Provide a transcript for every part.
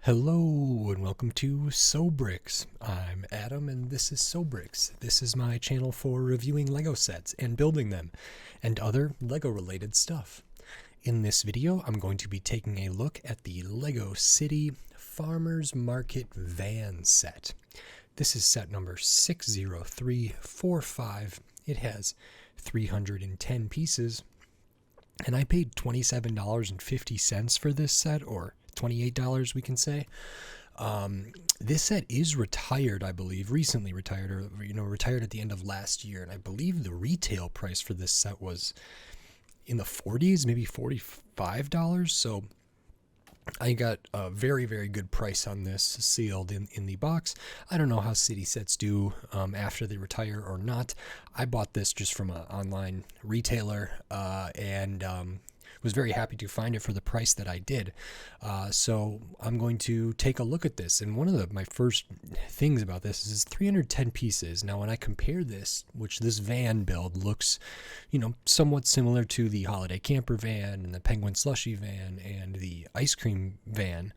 Hello and welcome to Sobrix. I'm Adam and this is Sobrix. This is my channel for reviewing Lego sets and building them and other Lego related stuff. In this video, I'm going to be taking a look at the Lego City Farmers Market Van set. This is set number 60345. It has 310 pieces and I paid $27.50 for this set, or $28 we can say. This set is retired, I believe, recently retired, or retired at the end of last year, and I believe the retail price for this set was in the 40s, maybe $45. So I got a very, very good price on this sealed in the box. I don't know how City sets do after they retire or not. I bought this just from an online retailer and was very happy to find it for the price that I did. So I'm going to take a look at this. And one of my first things about this is 310 pieces. Now, when I compare this, which this van build looks, somewhat similar to the Holiday Camper van and the Penguin Slushy van and the Ice Cream van.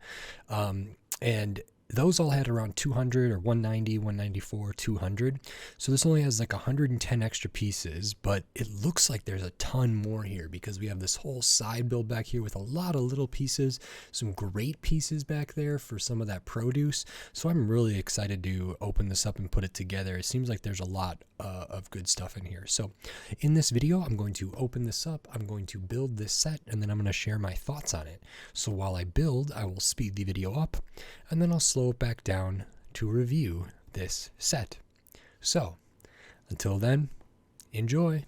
And those all had around 200 or 190, 194, 200. So this only has like 110 extra pieces, but it looks like there's a ton more here because we have this whole side build back here with a lot of little pieces, some great pieces back there for some of that produce. So I'm really excited to open this up and put it together. It seems like there's a lot of good stuff in here. So in this video, I'm going to open this up, I'm going to build this set, and then I'm going to share my thoughts on it. So while I build, I will speed the video up, and then I'll slow it back down to review this set. So, until then, enjoy.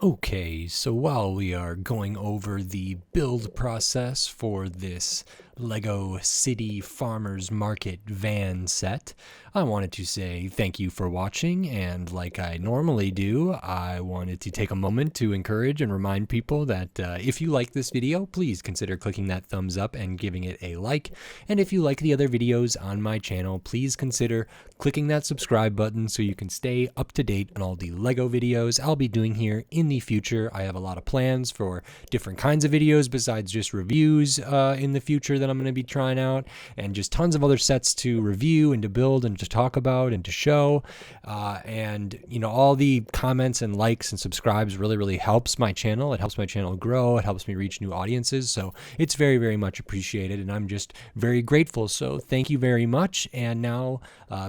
Okay, so while we are going over the build process for this Lego City Farmers Market van set, I wanted to say thank you for watching, and like I normally do, I wanted to take a moment to encourage and remind people that if you like this video, please consider clicking that thumbs up and giving it a like, and if you like the other videos on my channel, please consider clicking that subscribe button so you can stay up to date on all the Lego videos I'll be doing here in the future. I have a lot of plans for different kinds of videos besides just reviews in the future that I'm going to be trying out, and just tons of other sets to review and to build and to talk about and to show. And all the comments and likes and subscribes really helps my channel. It helps my channel grow. It helps me reach new audiences. So it's very, very much appreciated, and I'm just very grateful. So thank you very much. And now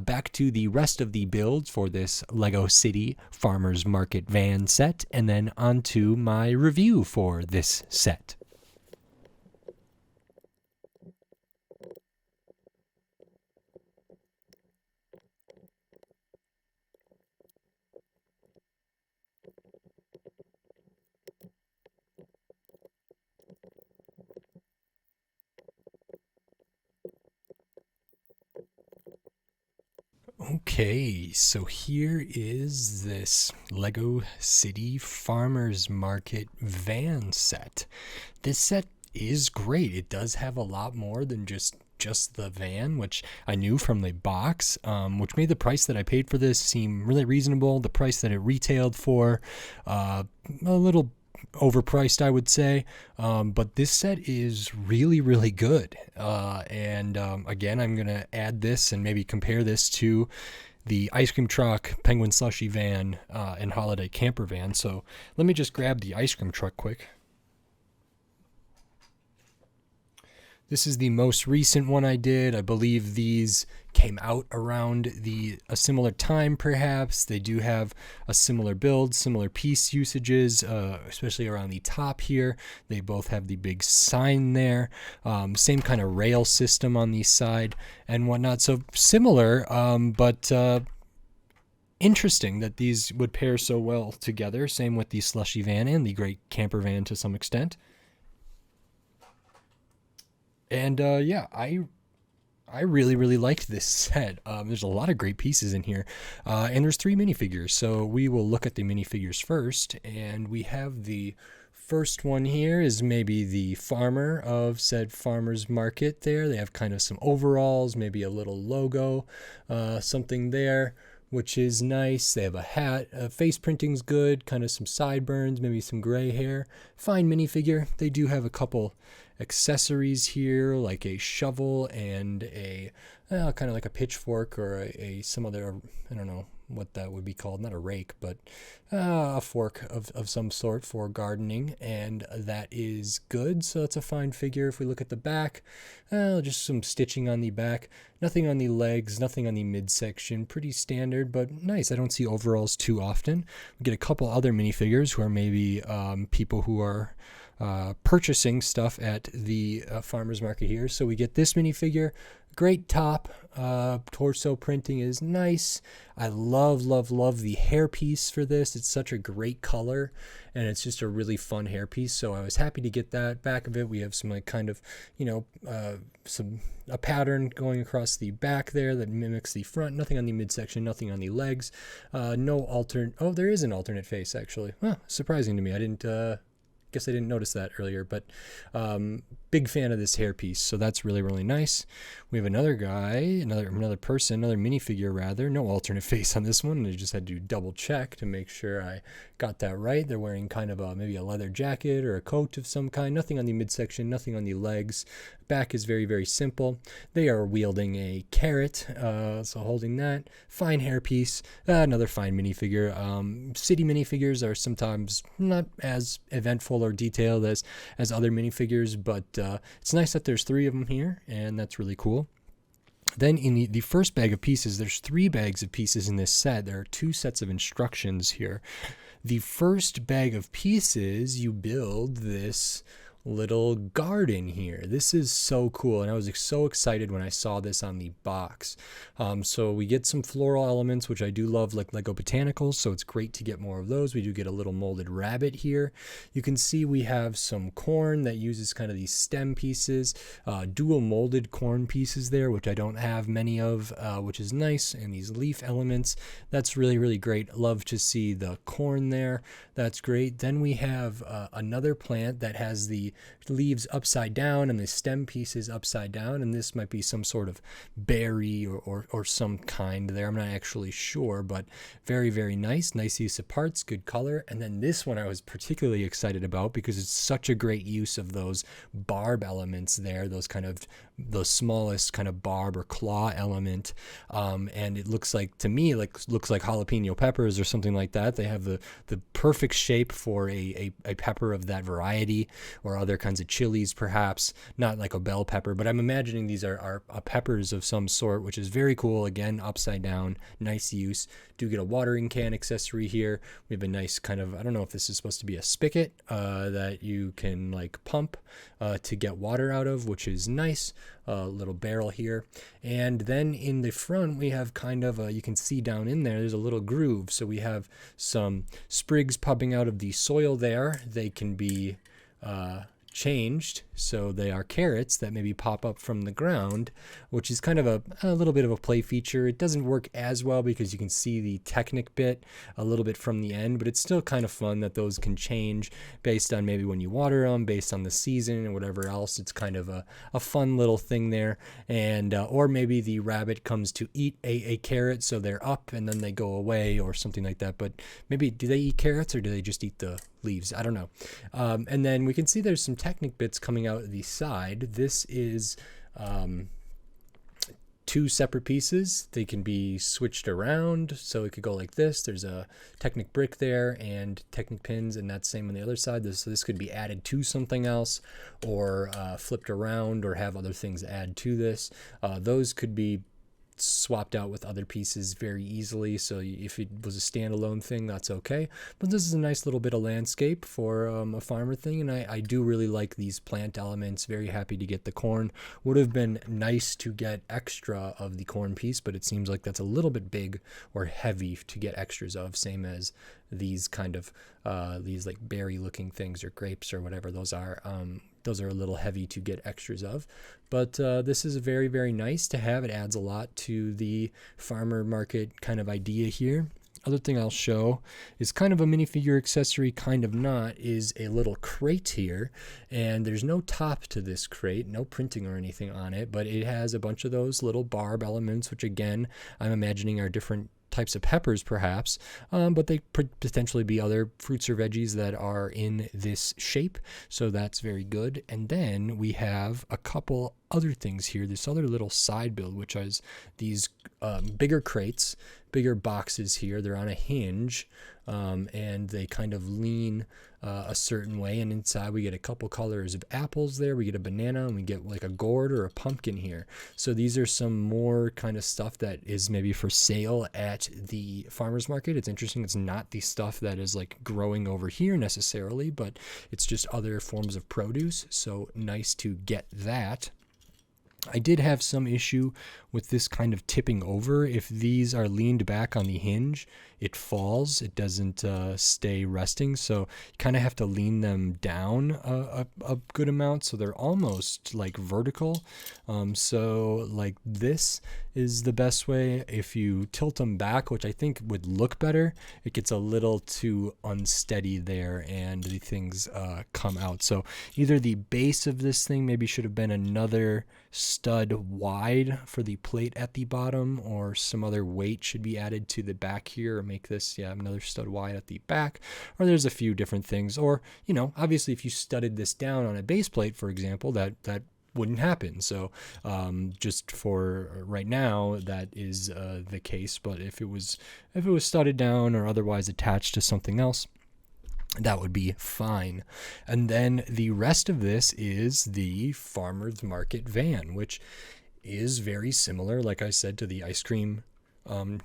back to the rest of the builds for this Lego City Farmers Market van set, and then on to my review for this set. Okay, so here is this Lego City Farmers Market van set. This set is great. It does have a lot more than just the van, which I knew from the box, which made the price that I paid for this seem really reasonable. The price that it retailed for, a little overpriced, I would say, but this set is really good. Again, I'm gonna add this and maybe compare this to the Ice Cream Truck, Penguin Slushy van, and Holiday Camper van. So let me just grab the Ice Cream Truck quick. This is the most recent one I did. I believe these came out around a similar time, perhaps. They do have a similar build, similar piece usages, especially around the top here. They both have the big sign there. Same kind of rail system on the side and whatnot. So similar, but interesting that these would pair so well together. Same with the Slushy van and the Great Camper van to some extent. And yeah, I really liked this set. There's a lot of great pieces in here, and there's 3 minifigures. So we will look at the minifigures first, and we have the first one here is maybe the farmer of said farmer's market there. They have kind of some overalls, maybe a little logo, something there. which is nice. They have a hat. Face printing's good, kind of some sideburns, maybe some gray hair. Fine minifigure. They do have a couple accessories here, like a shovel and a kind of like a pitchfork or some other, I don't know what that would be called, not a rake, but a fork of some sort for gardening, and that is good. So it's a fine figure. If we look at the back, just some stitching on the back, nothing on the legs, nothing on the midsection, pretty standard, but nice. I don't see overalls too often. We get a couple other minifigures who are maybe people who are purchasing stuff at the farmer's market here. So we get this minifigure, great top, torso printing is nice. I love the hairpiece for this. It's such a great color, and it's just a really fun hairpiece. So I was happy to get that. Back of it, we have some like kind of, a pattern going across the back there that mimics the front. Nothing on the midsection, nothing on the legs. No alternate. Oh, there is an alternate face actually. Surprising to me. I didn't notice that earlier, but big fan of this hairpiece, so that's really, really nice. We have another guy, another person, another minifigure rather. No alternate face on this one. I just had to double check to make sure I got that right. They're wearing kind of maybe a leather jacket or a coat of some kind. Nothing on the midsection, nothing on the legs. Back is very, very simple. They are wielding a carrot, so holding that. Fine hairpiece. Another fine minifigure. City minifigures are sometimes not as eventful or detailed as other minifigures, but it's nice that there's 3 of them here, and that's really cool. Then in the first bag of pieces, there's 3 bags of pieces in this set. There are 2 sets of instructions here. The first bag of pieces, you build this little garden here. This is so cool, and I was so excited when I saw this on the box. So we get some floral elements, which I do love, like Lego Botanicals, so it's great to get more of those. We do get a little molded rabbit here. You can see we have some corn that uses kind of these stem pieces, dual molded corn pieces there, which I don't have many of, which is nice, and these leaf elements. That's really, really great. Love to see the corn there. That's great. Then we have another plant that has the leaves upside down and the stem pieces upside down, and this might be some sort of berry or some kind there. I'm not actually sure, but very, very nice use of parts, good color. And then this one I was particularly excited about because it's such a great use of those barb elements there, those smallest kind of barb or claw element, and it looks like, to me, looks like jalapeno peppers or something like that. They have the perfect shape for a pepper of that variety, or other kinds of chilies, perhaps not like a bell pepper, but I'm imagining these are peppers of some sort, which is very cool. Again, upside down, nice use. Do get a watering can accessory here. We have a nice kind of, I don't know if this is supposed to be a spigot that you can like pump to get water out of, which is nice. Little barrel here, and then in the front we have kind of you can see down in there's a little groove, so we have some sprigs popping out of the soil there. They can be changed, so they are carrots that maybe pop up from the ground, which is kind of a little bit of a play feature. It doesn't work as well because you can see the Technic bit a little bit from the end, but it's still kind of fun that those can change based on maybe when you water them, based on the season and whatever else. It's kind of a fun little thing there. And or maybe the rabbit comes to eat a carrot, so they're up and then they go away or something like that. But maybe, do they eat carrots or do they just eat the leaves? I don't know. And then we can see there's some Technic bits coming out the side. This is 2 separate pieces. They can be switched around, so it could go like this. There's a Technic brick there and Technic pins, and that's same on the other side. This could be added to something else, or flipped around, or have other things add to this. Those could be swapped out with other pieces very easily, so if it was a standalone thing, that's okay. But this is a nice little bit of landscape for a farmer thing, and I do really like these plant elements. Very happy to get the corn. Would have been nice to get extra of the corn piece, but it seems like that's a little bit big or heavy to get extras of, same as these kind of these like berry looking things, or grapes, or whatever those are. Those are a little heavy to get extras of, but this is very, very nice to have. It adds a lot to the farmer market kind of idea here. Other thing I'll show is kind of a minifigure accessory, kind of not, is a little crate here, and there's no top to this crate, no printing or anything on it, but it has a bunch of those little barb elements, which again, I'm imagining are different types of peppers perhaps, but they could potentially be other fruits or veggies that are in this shape. So that's very good. And then we have a couple other things here. This other little side build, which is these bigger crates, bigger boxes here. They're on a hinge, and they kind of lean a certain way, and inside we get a couple colors of apples there. We get a banana, and we get like a gourd or a pumpkin here. So these are some more kind of stuff that is maybe for sale at the farmer's market. It's interesting. It's not the stuff that is like growing over here necessarily, but it's just other forms of produce. So nice to get that. I did have some issue with this kind of tipping over. If these are leaned back on the hinge, it falls. It doesn't stay resting. So you kind of have to lean them down a good amount. So they're almost like vertical. So like this is the best way. If you tilt them back, which I think would look better, it gets a little too unsteady there and the things come out. So either the base of this thing maybe should have been another stud wide for the plate at the bottom, or some other weight should be added to the back here, or make this another stud wide at the back, or there's a few different things. Or, you know, obviously if you studded this down on a base plate, for example, that wouldn't happen. So just for right now, that is the case. But if it was studded down or otherwise attached to something else, that would be fine. And then the rest of this is the farmer's market van, which is very similar, like I said, to the ice cream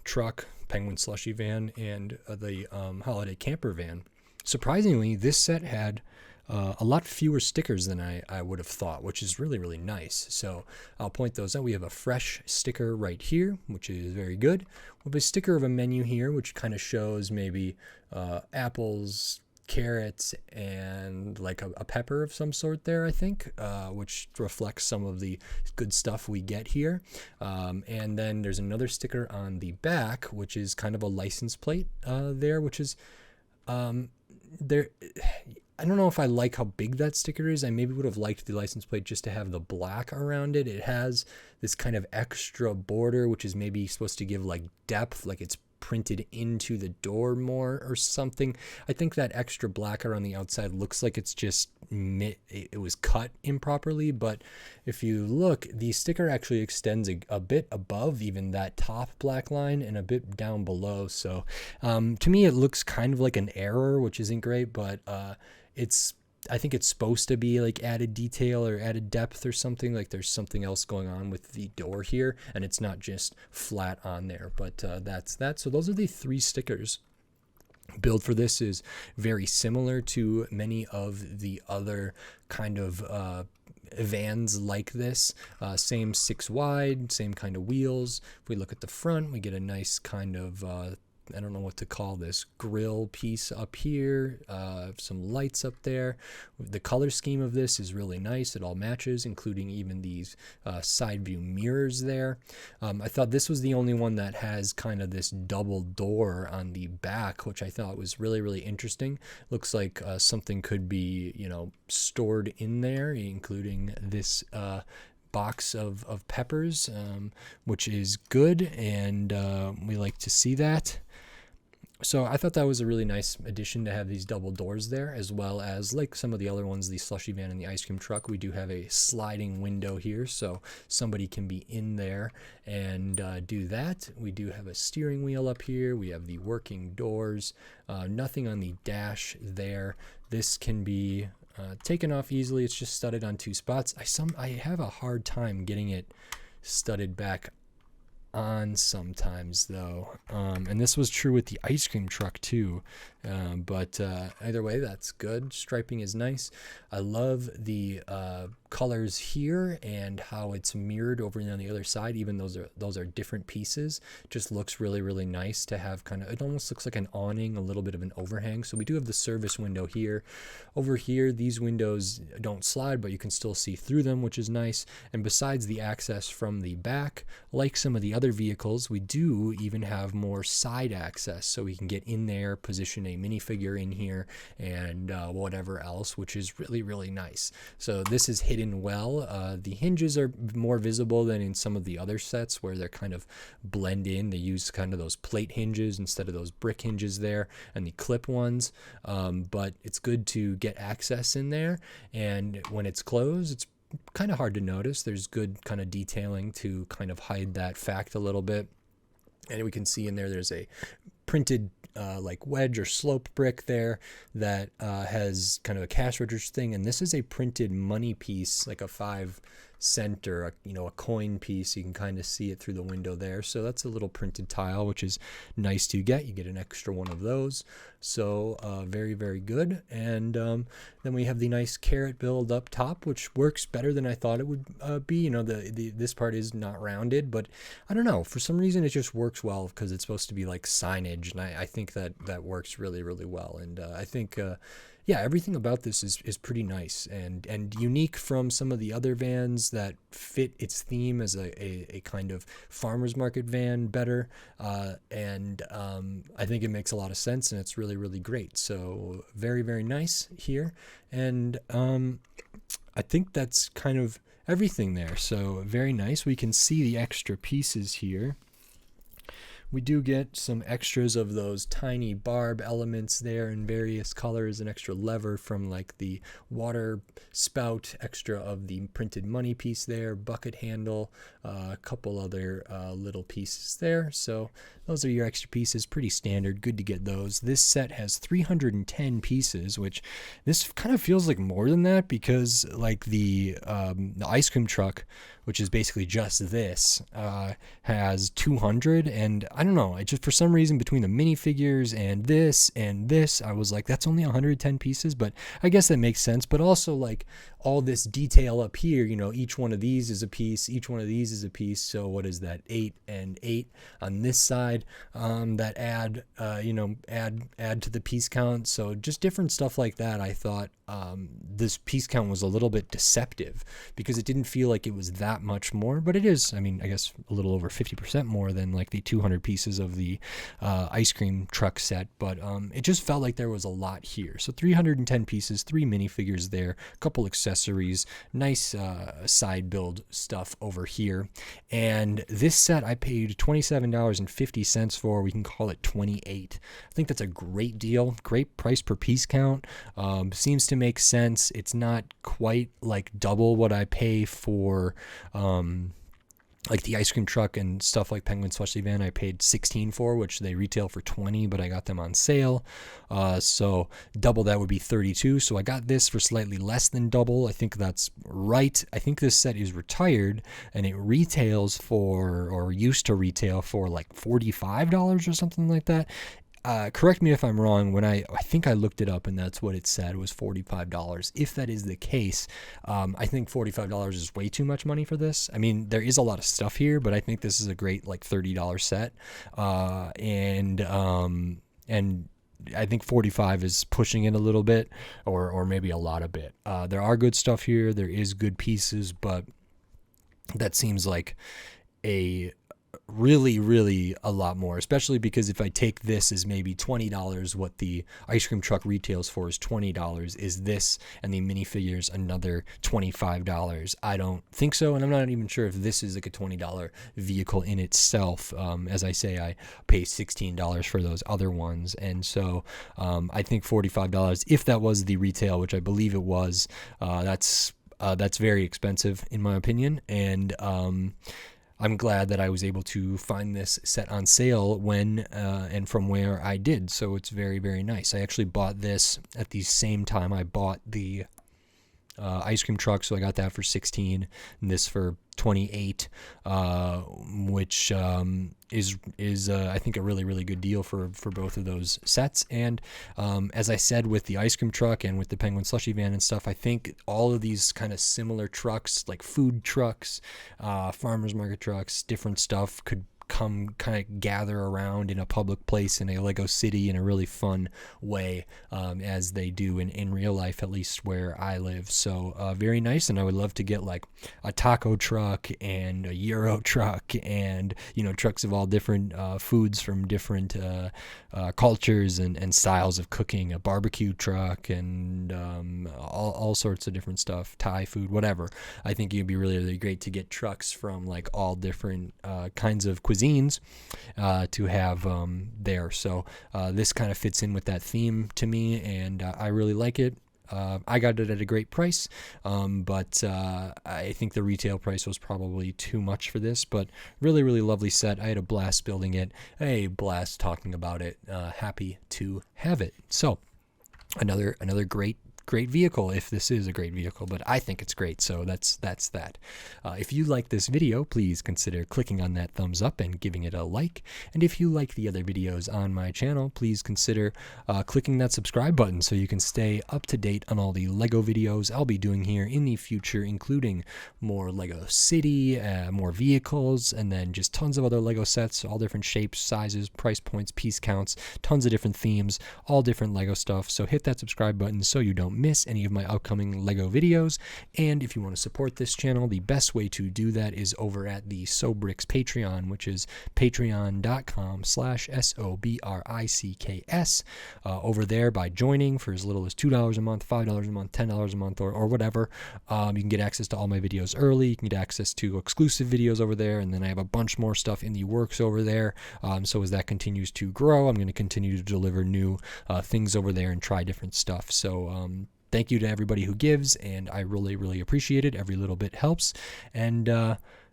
truck, Penguin Slushy van, and the holiday camper van. Surprisingly, this set had a lot fewer stickers than I would have thought, which is really, really nice. So I'll point those out. We have a fresh sticker right here, which is very good. We have a sticker of a menu here, which kind of shows maybe apples, carrots, and like a pepper of some sort there, I think, which reflects some of the good stuff we get here. And then there's another sticker on the back, which is kind of a license plate there, which is there. I don't know if I like how big that sticker is. I maybe would have liked the license plate just to have the black around it. It has this kind of extra border, which is maybe supposed to give like depth, like it's printed into the door more or something. I think that extra black around the outside looks like it's just it was cut improperly, but if you look, the sticker actually extends a bit above even that top black line and a bit down below. So to me it looks kind of like an error, which isn't great, but I think it's supposed to be like added detail or added depth or something. Like there's something else going on with the door here, and it's not just flat on there. But that's that. So those are the three stickers. Build for this is very similar to many of the other kind of vans like this. Same 6 wide, same kind of wheels. If we look at the front, we get a nice kind of I don't know what to call this, grill piece up here, some lights up there. The color scheme of this is really nice. It all matches, including even these side view mirrors there. I thought this was the only one that has kind of this double door on the back, which I thought was really, really interesting. Looks like something could be, you know, stored in there, including this box of peppers, which is good, and we like to see that. So I thought that was a really nice addition to have these double doors there, as well as like some of the other ones, the slushy van and the ice cream truck. We do have a sliding window here, so somebody can be in there and do that. We do have a steering wheel up here. We have the working doors. Nothing on the dash there. This can be taken off easily. It's just studded on 2 spots. I have a hard time getting it studded back on sometimes though, and this was true with the ice cream truck too, but either way, that's good. Striping is nice. I love the colors here and how it's mirrored over on the other side. Even those are different pieces. Just looks really, really nice to have kind of, it almost looks like an awning, a little bit of an overhang. So we do have the service window here. Over here, these windows don't slide, but you can still see through them, which is nice. And besides the access from the back, like some of the other other vehicles, we do even have more side access, so we can get in there, position a minifigure in here, and whatever else, which is really, really nice. So this is hidden well. The hinges are more visible than in some of the other sets where they're kind of blend in. They use kind of those plate hinges instead of those brick hinges there and the clip ones, but it's good to get access in there, and when it's closed, it's kind of hard to notice. There's good kind of detailing to kind of hide that fact a little bit. And we can see in there, there's a printed like wedge or slope brick there that has kind of a cash register thing. And this is a printed money piece, like a 5-cent or a coin piece. You can kind of see it through the window there. So that's a little printed tile, which is nice to get. You get an extra one of those. So very, very good. And then we have the nice carrot build up top, which works better than I thought it would be. This part is not rounded, but I don't know. For some reason, it just works well because it's supposed to be like signage. And I think that works really, really well. And I think everything about this is pretty nice and unique from some of the other vans that fit its theme as a kind of farmer's market van better. And I think it makes a lot of sense, and it's really, really great. So very, very nice here. And I think that's kind of everything there. So very nice. We can see the extra pieces here. We do get some extras of those tiny barb elements there in various colors, an extra lever from like the water spout, extra of the printed money piece there, bucket handle, a couple other little pieces there. So those are your extra pieces, pretty standard, good to get those. This set has 310 pieces, which this kind of feels like more than that because like the ice cream truck, which is basically just this, has 200, and I don't know, I just, for some reason, between the minifigures and this, I was like, that's only 110 pieces, but I guess that makes sense. But also, like, all this detail up here, each one of these is a piece, each one of these is a piece, so what is that, 8 and 8 on this side, that add to the piece count. So just different stuff like that. I thought this piece count was a little bit deceptive because it didn't feel like it was that much more, but it is, I guess a little over 50% more than like the 200 pieces of the ice cream truck set, but it just felt like there was a lot here. So 310 pieces, 3 minifigures there, a couple accessories, nice side build stuff over here. And this set I paid $27.50 for. We can call it 28. I think that's a great deal, great price per piece count. Seems to make sense. It's not quite like double what I pay for like the ice cream truck and stuff like Penguin Slushy Van. I paid $16 for, which they retail for $20, but I got them on sale. So double that would be $32. So I got this for slightly less than double. I think that's right. I think this set is retired and it retails for, or used to retail for, like $45 or something like that. Correct me if I'm wrong. When I think I looked it up and that's what it said, was $45. If that is the case, I think $45 is way too much money for this. There is a lot of stuff here, but I think this is a great like $30 set. And I think 45 is pushing it a little bit, or maybe a lot of bit. There are good stuff here. There is good pieces, but that seems like a really a lot more, especially because if I take this as maybe $20, what the ice cream truck retails for is $20, is this and the minifigures another $25? I don't think so, and I'm not even sure if this is like a $20 vehicle in itself. As I say, I pay $16 for those other ones, and so I think $45, if that was the retail, which I believe it was, that's very expensive in my opinion, and I'm glad that I was able to find this set on sale when and from where I did. So it's very, very nice. I actually bought this at the same time I bought the ice cream truck, so I got that for $16 and this for $28, which is I think a really good deal for both of those sets. And as I said, with the ice cream truck and with the Penguin Slushy Van and stuff, I think all of these kind of similar trucks, like food trucks, farmers market trucks, different stuff, could come kind of gather around in a public place in a Lego city in a really fun way, as they do in real life, at least where I live. So very nice, and I would love to get like a taco truck and a Euro truck and, you know, trucks of all different foods from different cultures and styles of cooking, a barbecue truck, and all sorts of different stuff, Thai food, whatever. I think it'd be really, really great to get trucks from like all different kinds of cuisines to have there. So this kind of fits in with that theme to me, and I really like it. I got it at a great price, but I think the retail price was probably too much for this, but really, really lovely set. I had a blast building it, a blast talking about it, happy to have it. So another great vehicle, if this is a great vehicle, but I think it's great, so that's that. If you like this video, please consider clicking on that thumbs up and giving it a like, and if you like the other videos on my channel, please consider clicking that subscribe button so you can stay up to date on all the Lego videos I'll be doing here in the future, including more Lego City, more vehicles, and then just tons of other Lego sets, all different shapes, sizes, price points, piece counts, tons of different themes, all different Lego stuff. So hit that subscribe button so you don't miss any of my upcoming Lego videos. And if you want to support this channel, the best way to do that is over at the Sobricks Patreon, which is patreon.com/SOBRICKS. Over there, by joining for as little as $2 a month, $5 a month, $10 a month, or whatever, you can get access to all my videos early. You can get access to exclusive videos over there, and then I have a bunch more stuff in the works over there. So as that continues to grow, I'm going to continue to deliver new things over there and try different stuff. So thank you to everybody who gives, and I really, really appreciate it. Every little bit helps. And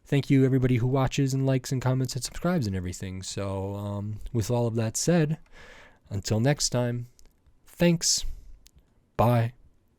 thank you everybody who watches and likes and comments and subscribes and everything. So with all of that said, until next time, thanks. Bye.